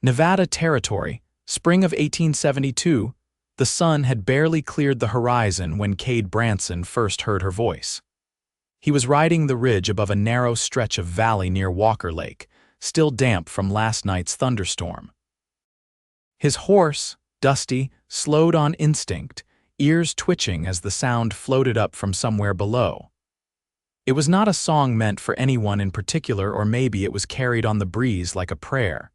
Nevada Territory, spring of 1872, the sun had barely cleared the horizon when Kade Branson first heard her voice. He was riding the ridge above a narrow stretch of valley near Walker Lake, still damp from last night's thunderstorm. His horse, Dusty, slowed on instinct, ears twitching as the sound floated up from somewhere below. It was not a song meant for anyone in particular, or maybe it was carried on the breeze like a prayer.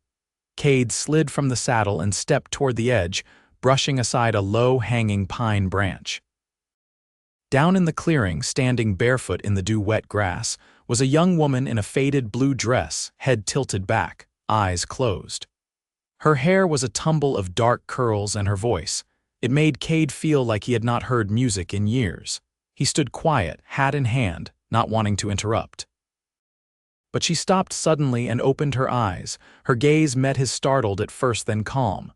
Kade slid from the saddle and stepped toward the edge, brushing aside a low-hanging pine branch. Down in the clearing, standing barefoot in the dew-wet grass, was a young woman in a faded blue dress, head tilted back, eyes closed. Her hair was a tumble of dark curls, and her voice, it made Kade feel like he had not heard music in years. He stood quiet, hat in hand, not wanting to interrupt. But she stopped suddenly and opened her eyes. Her gaze met his, startled at first, then calm.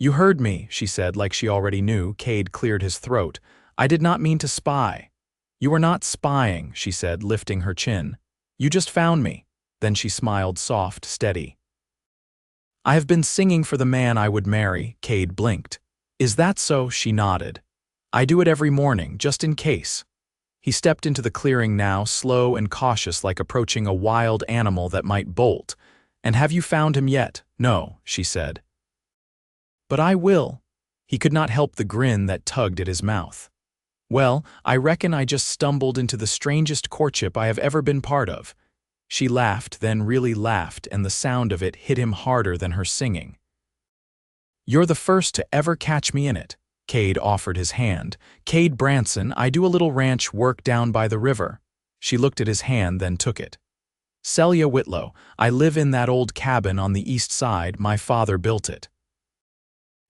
"You heard me," she said, like she already knew. Kade cleared his throat. "I did not mean to spy." "You were not spying," she said, lifting her chin. "You just found me." Then she smiled, soft, steady. "I have been singing for the man I would marry." Kade blinked. "Is that so?" She nodded. "I do it every morning, just in case." He stepped into the clearing now, slow and cautious, like approaching a wild animal that might bolt. "And have you found him yet?" "No," she said. "But I will." He could not help the grin that tugged at his mouth. "Well, I reckon I just stumbled into the strangest courtship I have ever been part of." She laughed, then really laughed, and the sound of it hit him harder than her singing. "You're the first to ever catch me in it." Kade offered his hand. "Kade Branson, I do a little ranch work down by the river." She looked at his hand, then took it. "Celia Whitlow, I live in that old cabin on the east side. My father built it."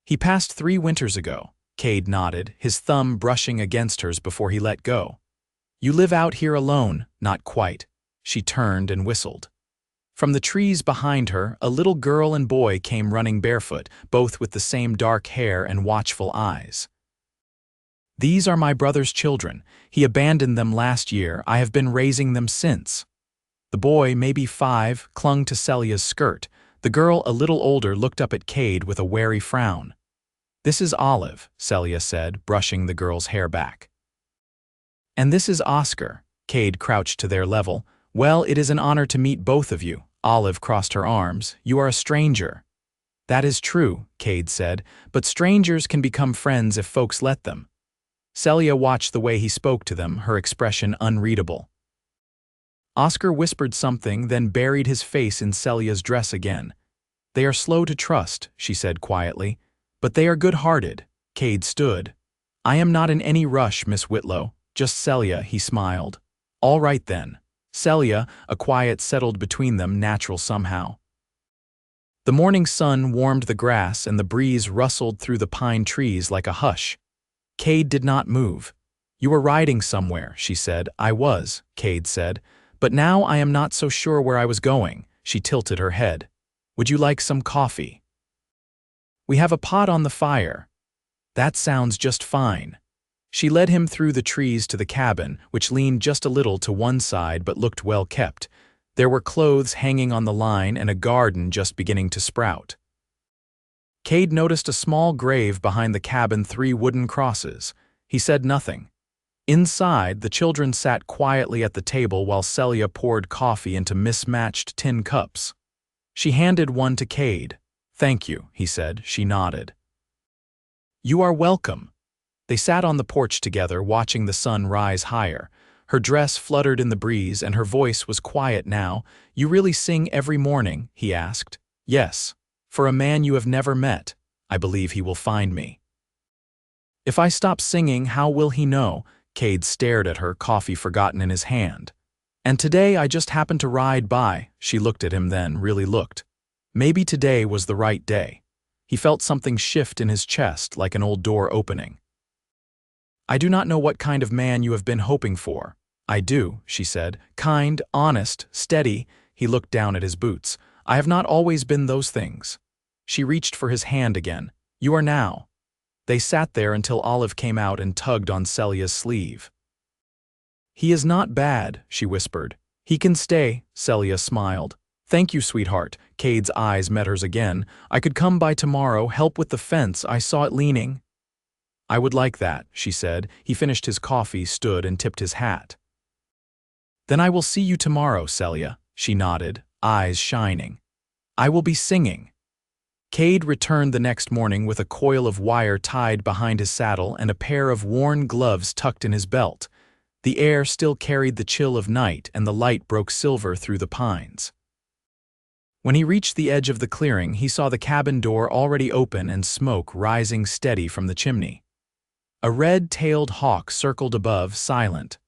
"He passed 3 winters ago." Kade nodded, his thumb brushing against hers before he let go. "You live out here alone?" "Not quite." She turned and whistled. From the trees behind her, a little girl and boy came running barefoot, both with the same dark hair and watchful eyes. "These are my brother's children. He abandoned them last year. I have been raising them since." The boy, maybe 5, clung to Celia's skirt. The girl, a little older, looked up at Kade with a wary frown. "This is Olive," Celia said, brushing the girl's hair back. "And this is Oscar." Kade crouched to their level. "Well, it is an honor to meet both of you." Olive crossed her arms. "You are a stranger." "That is true," Kade said, "but strangers can become friends if folks let them." Celia watched the way he spoke to them, her expression unreadable. Oscar whispered something, then buried his face in Celia's dress again. "They are slow to trust," she said quietly, "but they are good-hearted." Kade stood. "I am not in any rush, Miss Whitlow. Just Celia," he smiled. "All right then." Celia, a quiet settled between them, natural somehow. The morning sun warmed the grass and the breeze rustled through the pine trees like a hush. Kade did not move. "You were riding somewhere," she said. "I was," Kade said, "but now I am not so sure where I was going." She tilted her head. "Would you like some coffee?" "We have a pot on the fire." "That sounds just fine." She led him through the trees to the cabin, which leaned just a little to one side but looked well kept. There were clothes hanging on the line and a garden just beginning to sprout. Kade noticed a small grave behind the cabin, 3 wooden crosses. He said nothing. Inside, the children sat quietly at the table while Celia poured coffee into mismatched tin cups. She handed one to Kade. "Thank you," he said. She nodded. "You are welcome." They sat on the porch together, watching the sun rise higher. Her dress fluttered in the breeze, and her voice was quiet now. "You really sing every morning?" he asked. "Yes. For a man you have never met. I believe he will find me." "If I stop singing, how will he know?" Kade stared at her, coffee forgotten in his hand. "And today I just happened to ride by." She looked at him then, really looked. Maybe today was the right day. He felt something shift in his chest, like an old door opening. "I do not know what kind of man you have been hoping for." "I do," she said. "Kind, honest, steady." He looked down at his boots. "I have not always been those things." She reached for his hand again. "You are now." They sat there until Olive came out and tugged on Celia's sleeve. "He is not bad," she whispered. "He can stay," Celia smiled. Thank you, sweetheart. Cade's eyes met hers again. I could come by tomorrow, help with the fence. I saw it leaning. I would like that, she said. He finished his coffee, stood, and tipped his hat. Then I will see you tomorrow, Celia, she nodded, eyes shining. I will be singing. Cade returned the next morning with a coil of wire tied behind his saddle and a pair of worn gloves tucked in his belt. The air still carried the chill of night, and the light broke silver through the pines. When he reached the edge of the clearing, he saw the cabin door already open and smoke rising steady from the chimney. A red-tailed hawk circled above, silent.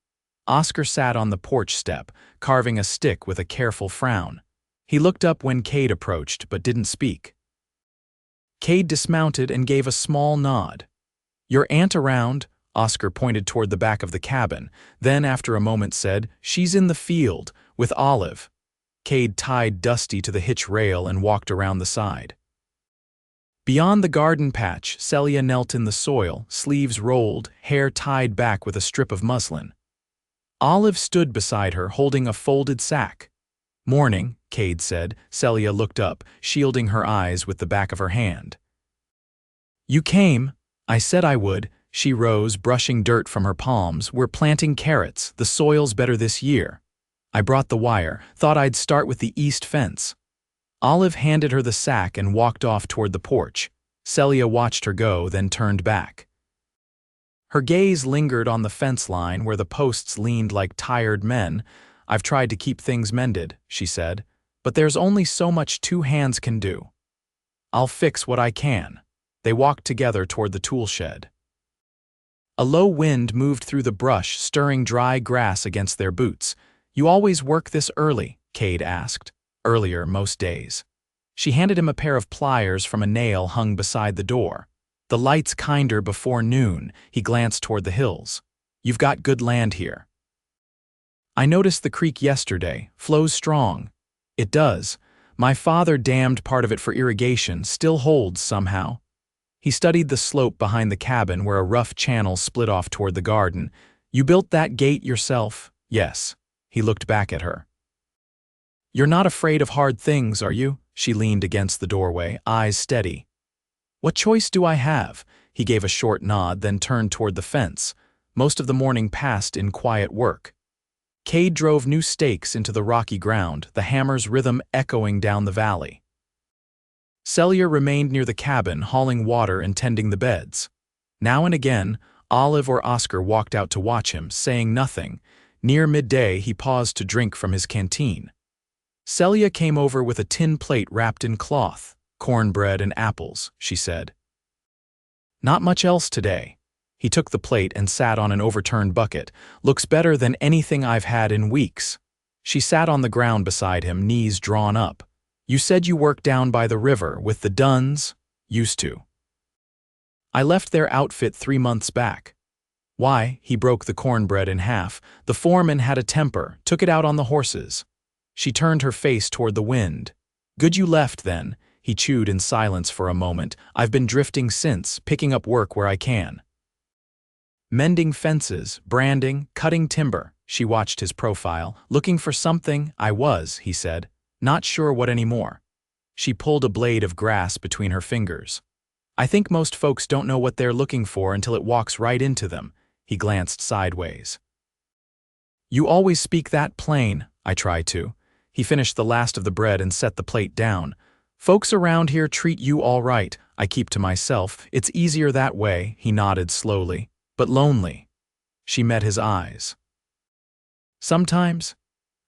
Oscar sat on the porch step, carving a stick with a careful frown. He looked up when Cade approached, but didn't speak. Cade dismounted and gave a small nod. Your aunt around? Oscar pointed toward the back of the cabin, then after a moment said, She's in the field, with Olive. Cade tied Dusty to the hitch rail and walked around the side. Beyond the garden patch, Celia knelt in the soil, sleeves rolled, hair tied back with a strip of muslin. Olive stood beside her, holding a folded sack. Morning, Cade said. Celia looked up, shielding her eyes with the back of her hand. You came. I said I would. She rose, brushing dirt from her palms. We're planting carrots. The soil's better this year. I brought the wire. Thought I'd start with the east fence. Olive handed her the sack and walked off toward the porch. Celia watched her go, then turned back. Her gaze lingered on the fence line where the posts leaned like tired men. I've tried to keep things mended, she said, but there's only so much two hands can do. I'll fix what I can. They walked together toward the tool shed. A low wind moved through the brush, stirring dry grass against their boots. You always work this early? Cade asked. Earlier most days. She handed him a pair of pliers from a nail hung beside the door. The light's kinder before noon. He glanced toward the hills. You've got good land here. I noticed the creek yesterday. Flows strong. It does. My father dammed part of it for irrigation. Still holds somehow. He studied the slope behind the cabin where a rough channel split off toward the garden. You built that gate yourself? Yes. He looked back at her. You're not afraid of hard things, are you? She leaned against the doorway, eyes steady. What choice do I have? He gave a short nod, then turned toward the fence. Most of the morning passed in quiet work. Cade drove new stakes into the rocky ground, the hammer's rhythm echoing down the valley. Celia remained near the cabin, hauling water and tending the beds. Now and again, Olive or Oscar walked out to watch him, saying nothing. Near midday, he paused to drink from his canteen. Celia came over with a tin plate wrapped in cloth. Cornbread and apples, she said. Not much else today. He took the plate and sat on an overturned bucket. Looks better than anything I've had in weeks. She sat on the ground beside him, knees drawn up. You said you worked down by the river with the Dunns? Used to. I left their outfit 3 months back. Why? He broke the cornbread in half. The foreman had a temper, took it out on the horses. She turned her face toward the wind. Good you left then. He chewed in silence for a moment. I've been drifting since, picking up work where I can. Mending fences, branding, cutting timber. She watched his profile. Looking for something? I was, he said. Not sure what anymore. She pulled a blade of grass between her fingers. I think most folks don't know what they're looking for until it walks right into them. He glanced sideways. You always speak that plain. I try to. He finished the last of the bread and set the plate down. Folks around here treat you all right. I keep to myself. It's easier that way, he nodded slowly. But lonely. She met his eyes. Sometimes?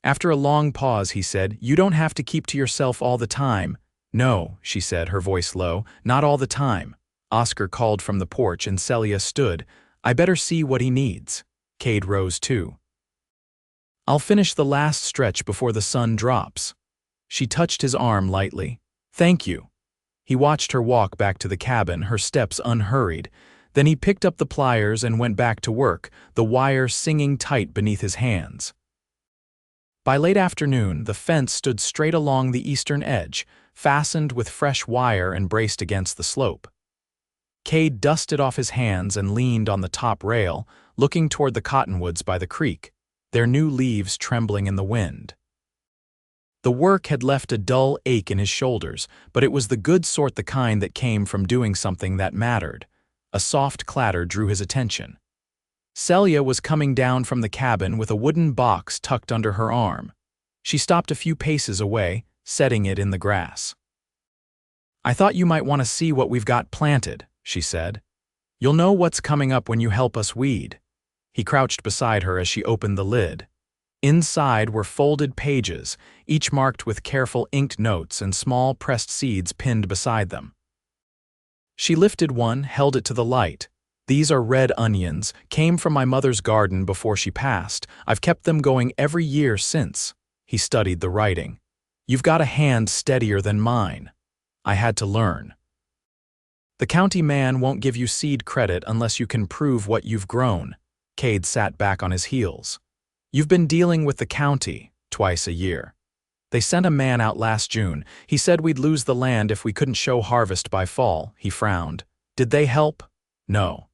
After a long pause, he said, You don't have to keep to yourself all the time. No, she said, her voice low, not all the time. Oscar called from the porch and Celia stood. I better see what he needs. Cade rose too. I'll finish the last stretch before the sun drops. She touched his arm lightly. Thank you. He watched her walk back to the cabin, her steps unhurried. Then he picked up the pliers and went back to work, the wire singing tight beneath his hands. By late afternoon, the fence stood straight along the eastern edge, fastened with fresh wire and braced against the slope. Cade dusted off his hands and leaned on the top rail, looking toward the cottonwoods by the creek, their new leaves trembling in the wind. The work had left a dull ache in his shoulders, but it was the good sort, the kind that came from doing something that mattered. A soft clatter drew his attention. Celia was coming down from the cabin with a wooden box tucked under her arm. She stopped a few paces away, setting it in the grass. "I thought you might want to see what we've got planted," she said. "You'll know what's coming up when you help us weed." He crouched beside her as she opened the lid. Inside were folded pages, each marked with careful inked notes and small pressed seeds pinned beside them. She lifted one, held it to the light. "These are red onions, came from my mother's garden before she passed. I've kept them going every year since." He studied the writing. "You've got a hand steadier than mine. I had to learn. The county man won't give you seed credit unless you can prove what you've grown." Kade sat back on his heels. "You've been dealing with the county twice a year. They sent a man out last June. He said we'd lose the land if we couldn't show harvest by fall." He frowned. "Did they help?" "No.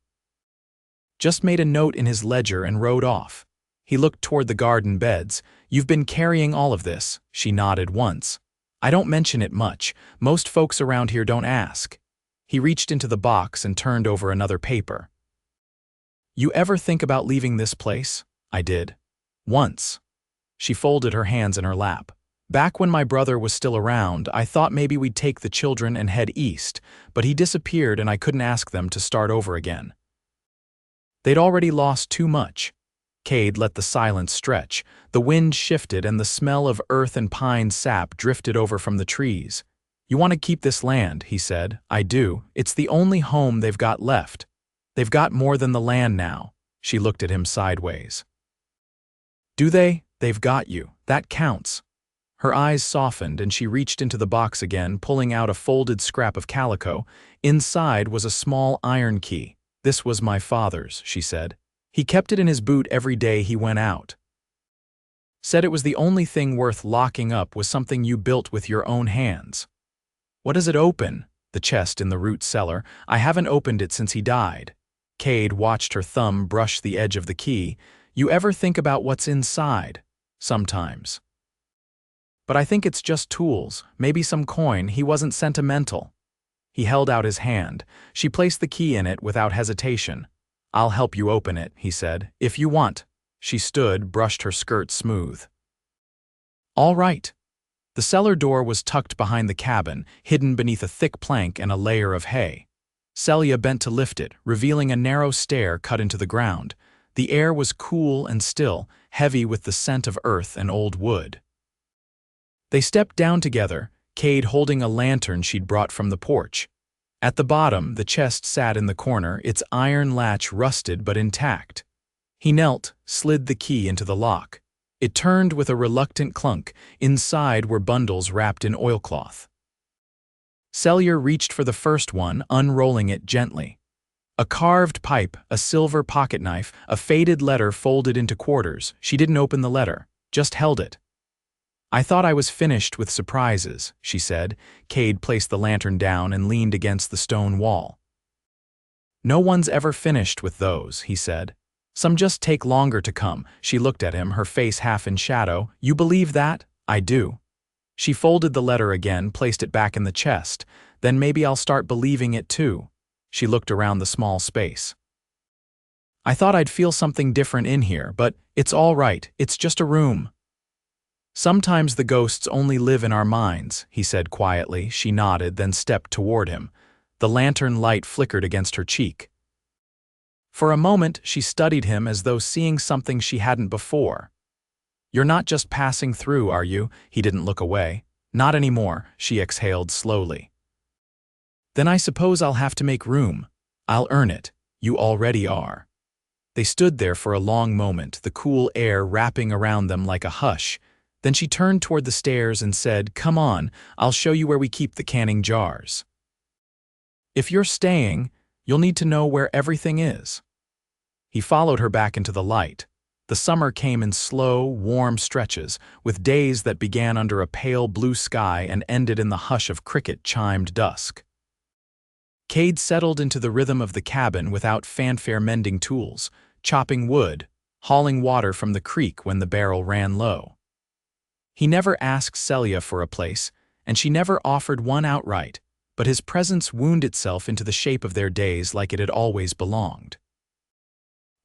Just made a note in his ledger and rode off." He looked toward the garden beds. "You've been carrying all of this." She nodded once. "I don't mention it much. Most folks around here don't ask." He reached into the box and turned over another paper. "You ever think about leaving this place?" "I did. Once." She folded her hands in her lap. "Back when my brother was still around, I thought maybe we'd take the children and head east, but he disappeared and I couldn't ask them to start over again. They'd already lost too much." Kade let the silence stretch. The wind shifted and the smell of earth and pine sap drifted over from the trees. "You want to keep this land," he said. "I do. It's the only home they've got left. They've got more than the land now." She looked at him sideways. "Do they? They've got you. That counts." Her eyes softened and she reached into the box again, pulling out a folded scrap of calico. Inside was a small iron key. "This was my father's," she said. "He kept it in his boot every day he went out. Said it was the only thing worth locking up was something you built with your own hands." "What does it open?" "The chest in the root cellar. I haven't opened it since he died." Kade watched her thumb brush the edge of the key. "You ever think about what's inside?" "Sometimes. But I think it's just tools, maybe some coin." He wasn't sentimental. He held out his hand. She placed the key in it without hesitation. "I'll help you open it," he said, "if you want." She stood, brushed her skirt smooth. "All right." The cellar door was tucked behind the cabin, hidden beneath a thick plank and a layer of hay. Celia bent to lift it, revealing a narrow stair cut into the ground. The air was cool and still, heavy with the scent of earth and old wood. They stepped down together, Kade holding a lantern she'd brought from the porch. At the bottom, the chest sat in the corner, its iron latch rusted but intact. He knelt, slid the key into the lock. It turned with a reluctant clunk. Inside were bundles wrapped in oilcloth. Celia reached for the first one, unrolling it gently. A carved pipe, a silver pocket knife, a faded letter folded into quarters. She didn't open the letter, just held it. "I thought I was finished with surprises," she said. Kade placed the lantern down and leaned against the stone wall. "No one's ever finished with those," he said. "Some just take longer to come." She looked at him, her face half in shadow. "You believe that?" "I do." She folded the letter again, placed it back in the chest. "Then maybe I'll start believing it too." She looked around the small space. "I thought I'd feel something different in here, but it's all right. It's just a room." "Sometimes the ghosts only live in our minds," he said quietly. She nodded, then stepped toward him. The lantern light flickered against her cheek. For a moment, she studied him as though seeing something she hadn't before. "You're not just passing through, are you?" He didn't look away. "Not anymore," she exhaled slowly. "Then I suppose I'll have to make room. I'll earn it. You already are." They stood there for a long moment, the cool air wrapping around them like a hush. Then she turned toward the stairs and said, "Come on, I'll show you where we keep the canning jars. If you're staying, you'll need to know where everything is." He followed her back into the light. The summer came in slow, warm stretches, with days that began under a pale blue sky and ended in the hush of cricket-chimed dusk. Kade settled into the rhythm of the cabin without fanfare, mending tools, chopping wood, hauling water from the creek when the barrel ran low. He never asked Celia for a place, and she never offered one outright, but his presence wound itself into the shape of their days like it had always belonged.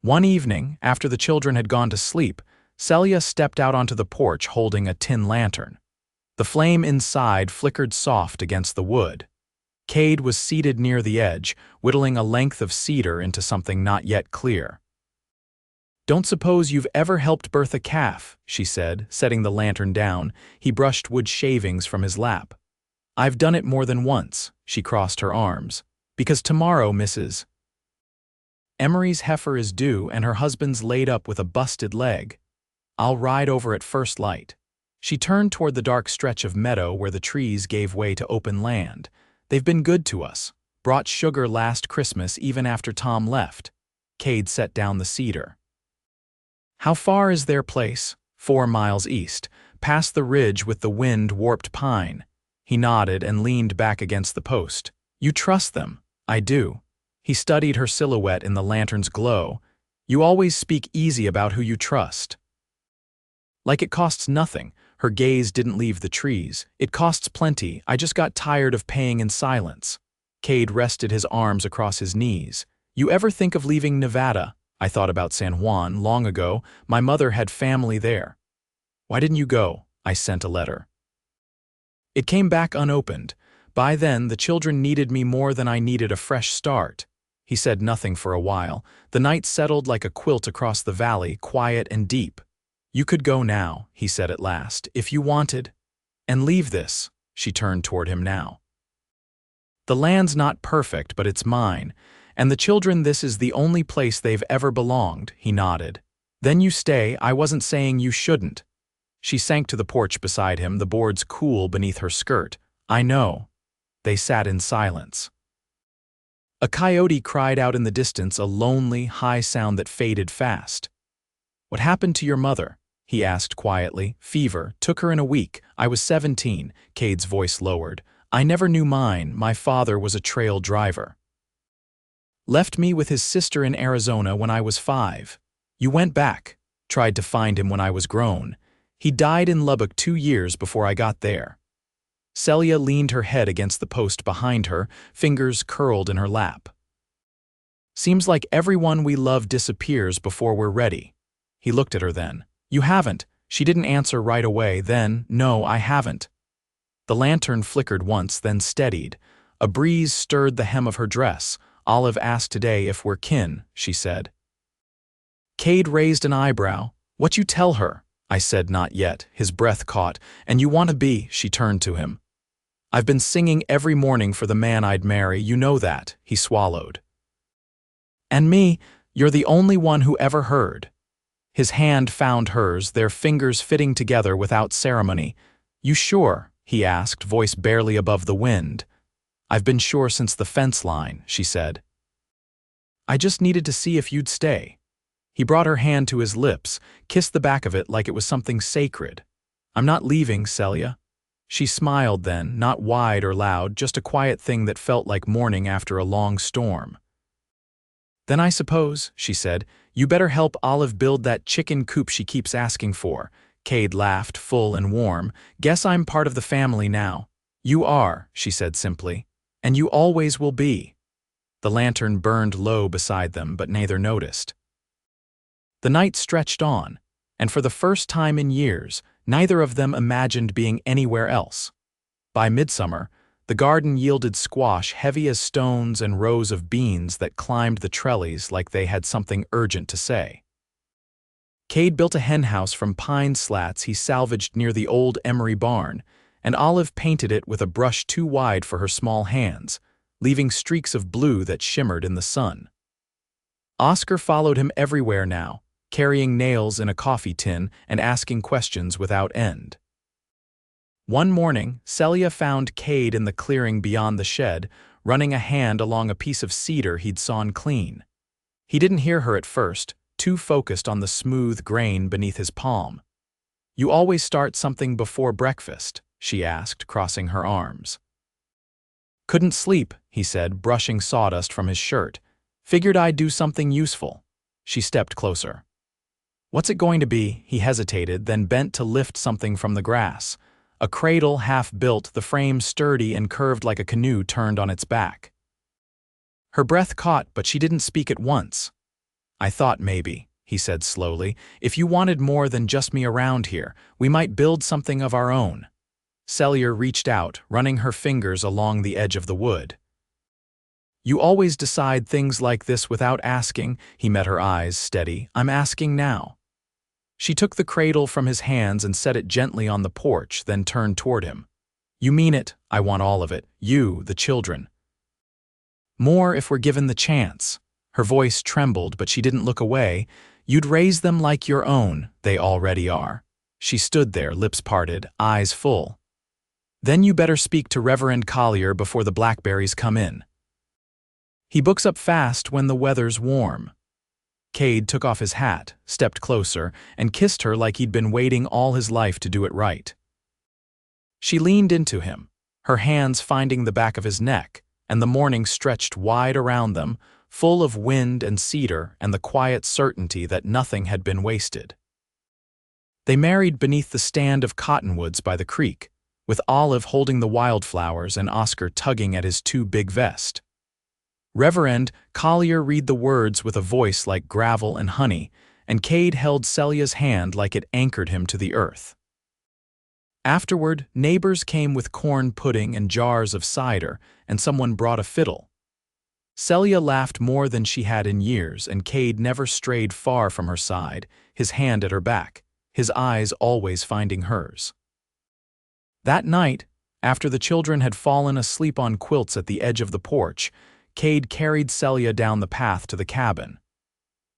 One evening, after the children had gone to sleep, Celia stepped out onto the porch holding a tin lantern. The flame inside flickered soft against the wood. Kade was seated near the edge, whittling a length of cedar into something not yet clear. "Don't suppose you've ever helped birth a calf," she said, setting the lantern down. He brushed wood shavings from his lap. "I've done it more than once," she crossed her arms. "Because tomorrow, Mrs. Emery's heifer is due and her husband's laid up with a busted leg. I'll ride over at first light." She turned toward the dark stretch of meadow where the trees gave way to open land. "They've been good to us. Brought sugar last Christmas even after Tom left." Kade set down the cedar. "How far is their place?" 4 miles east, past the ridge with the wind-warped pine. He nodded and leaned back against the post. "You trust them?" "I do." He studied her silhouette in the lantern's glow. "You always speak easy about who you trust." "Like it costs nothing." Her gaze didn't leave the trees. "It costs plenty. I just got tired of paying in silence." Kade rested his arms across his knees. "You ever think of leaving Nevada?" "I thought about San Juan long ago. My mother had family there." "Why didn't you go?" "I sent a letter. It came back unopened. By then, the children needed me more than I needed a fresh start." He said nothing for a while. The night settled like a quilt across the valley, quiet and deep. "You could go now," he said at last, "if you wanted. And leave this." She turned toward him now. "The land's not perfect, but it's mine. And the children, this is the only place they've ever belonged." He nodded. "Then you stay. I wasn't saying you shouldn't." She sank to the porch beside him, the boards cool beneath her skirt. "I know." They sat in silence. A coyote cried out in the distance, a lonely, high sound that faded fast. "What happened to your mother?" he asked quietly. "Fever. Took her in a week. I was 17, Kade's voice lowered. "I never knew mine. My father was a trail driver. Left me with his sister in Arizona when I was 5. You went back. Tried to find him when I was grown. He died in Lubbock 2 years before I got there." Celia leaned her head against the post behind her, fingers curled in her lap. "Seems like everyone we love disappears before we're ready." He looked at her then. "You haven't." She didn't answer right away. Then, "No, I haven't." The lantern flickered once, then steadied. A breeze stirred the hem of her dress. "Olive asked today if we're kin," she said. Kade raised an eyebrow. "What you tell her?" I said not yet. His breath caught. "And you want to be?" She turned to him. "I've been singing every morning for the man I'd marry, you know that." He swallowed. "And me, you're the only one who ever heard." His hand found hers, their fingers fitting together without ceremony. "You sure?" he asked, voice barely above the wind. "I've been sure since the fence line," she said. "I just needed to see if you'd stay." He brought her hand to his lips, kissed the back of it like it was something sacred. "I'm not leaving, Celia." She smiled then, not wide or loud, just a quiet thing that felt like morning after a long storm. "Then I suppose," she said, "you better help Olive build that chicken coop she keeps asking for." Kade laughed, full and warm. "Guess I'm part of the family now." "You are," she said simply. "And you always will be." The lantern burned low beside them, but neither noticed. The night stretched on, and for the first time in years, neither of them imagined being anywhere else. By midsummer, the garden yielded squash heavy as stones and rows of beans that climbed the trellis like they had something urgent to say. Kade built a henhouse from pine slats he salvaged near the old Emery barn, and Olive painted it with a brush too wide for her small hands, leaving streaks of blue that shimmered in the sun. Oscar followed him everywhere now, carrying nails in a coffee tin and asking questions without end. One morning, Celia found Kade in the clearing beyond the shed, running a hand along a piece of cedar he'd sawn clean. He didn't hear her at first, too focused on the smooth grain beneath his palm. "You always start something before breakfast?" she asked, crossing her arms. "Couldn't sleep," he said, brushing sawdust from his shirt. "Figured I'd do something useful." She stepped closer. What's it going to be? He hesitated, then bent to lift something from the grass. A cradle half-built, the frame sturdy and curved like a canoe turned on its back. Her breath caught, but she didn't speak at once. "I thought maybe," he said slowly, "if you wanted more than just me around here, we might build something of our own." Celia reached out, running her fingers along the edge of the wood. "You always decide things like this without asking." He met her eyes, steady. "I'm asking now." She took the cradle from his hands and set it gently on the porch, then turned toward him. "You mean it? I want all of it. You, the children." "More if we're given the chance." Her voice trembled, but she didn't look away. "You'd raise them like your own. They already are." She stood there, lips parted, eyes full. "Then you better speak to Reverend Collier before the blackberries come in. He books up fast when the weather's warm." Kade took off his hat, stepped closer, and kissed her like he'd been waiting all his life to do it right. She leaned into him, her hands finding the back of his neck, and the morning stretched wide around them, full of wind and cedar and the quiet certainty that nothing had been wasted. They married beneath the stand of cottonwoods by the creek, with Olive holding the wildflowers and Oscar tugging at his too big vest. Reverend Collier read the words with a voice like gravel and honey, and Kade held Celia's hand like it anchored him to the earth. Afterward, neighbors came with corn pudding and jars of cider, and someone brought a fiddle. Celia laughed more than she had in years, and Kade never strayed far from her side, his hand at her back, his eyes always finding hers. That night, after the children had fallen asleep on quilts at the edge of the porch, Kade carried Celia down the path to the cabin.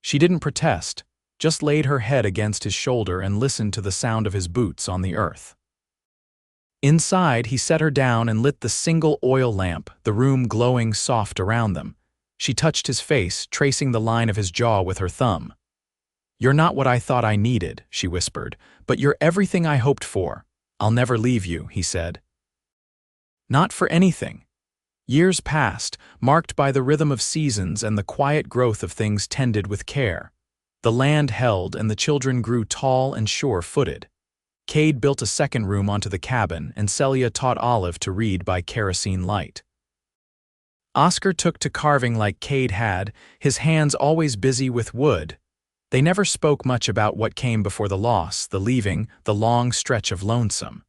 She didn't protest, just laid her head against his shoulder and listened to the sound of his boots on the earth. Inside, he set her down and lit the single oil lamp, the room glowing soft around them. She touched his face, tracing the line of his jaw with her thumb. "You're not what I thought I needed," she whispered, "but you're everything I hoped for. I'll never leave you," he said. Not for anything. Years passed, marked by the rhythm of seasons and the quiet growth of things tended with care. The land held, and the children grew tall and sure-footed. Kade built a second room onto the cabin, and Celia taught Olive to read by kerosene light. Oscar took to carving like Kade had, his hands always busy with wood. They never spoke much about what came before the loss, the leaving, the long stretch of lonesome.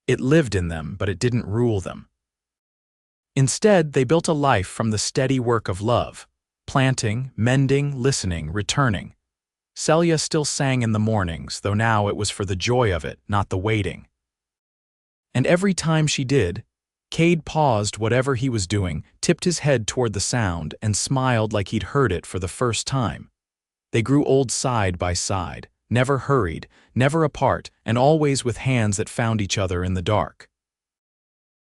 It lived in them, but it didn't rule them. Instead, they built a life from the steady work of love, planting, mending, listening, returning. Celia still sang in the mornings, though now it was for the joy of it, not the waiting. And every time she did, Kade paused whatever he was doing, tipped his head toward the sound, and smiled like he'd heard it for the first time. They grew old side by side, never hurried, never apart, and always with hands that found each other in the dark.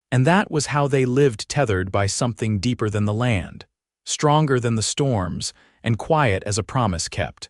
And that was how they lived, tethered by something deeper than the land, stronger than the storms, and quiet as a promise kept.